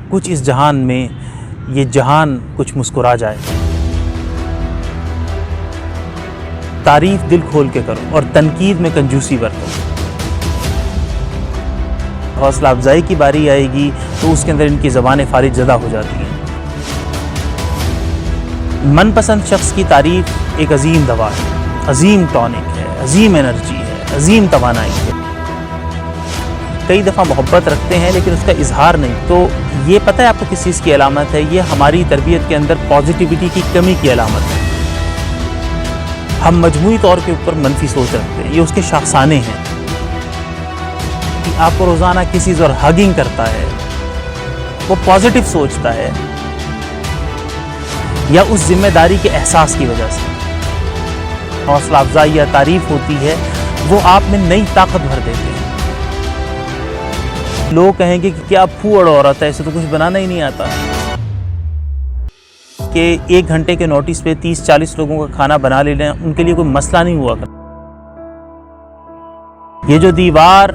کچھ اس جہان میں یہ جہان کچھ مسکرا جائے۔ تعریف دل کھول کے کرو اور تنقید میں کنجوسی برتو۔ حوصلہ افزائی کی باری آئے گی تو اس کے اندر ان کی زبانیں فارغ زدہ ہو جاتی ہیں۔ من پسند شخص کی تعریف ایک عظیم دوا ہے، عظیم ٹونک ہے، عظیم انرجی ہے، عظیم توانائی ہے۔ کئی دفعہ محبت رکھتے ہیں لیکن اس کا اظہار نہیں، تو یہ پتہ ہے آپ کو کس چیز کی علامت ہے؟ یہ ہماری تربیت کے اندر پازیٹیوٹی کی کمی کی علامت ہے۔ ہم مجموعی طور کے اوپر منفی سوچ رکھتے ہیں، یہ اس کے شاخسانے ہیں۔ آپ کو روزانہ کسی اور ہگنگ کرتا ہے، وہ پازیٹیو سوچتا ہے، یا اس ذمہ داری کے احساس کی وجہ سے حوصلہ افزائی یا تعریف ہوتی ہے، وہ آپ میں نئی طاقت بھر دیتے ہیں۔ لوگ کہیں گے کہ کیا پھوڑ عورت ہے، اسے تو کچھ بنانا ہی نہیں آتا، کہ 1 گھنٹے کے نوٹس پہ 30-40 لوگوں کا کھانا بنا لے لیں، ان کے لیے کوئی مسئلہ نہیں ہوا کرتا۔ یہ جو دیوار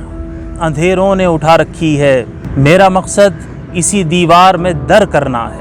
اندھیروں نے اٹھا رکھی ہے، میرا مقصد اسی دیوار میں در کرنا ہے۔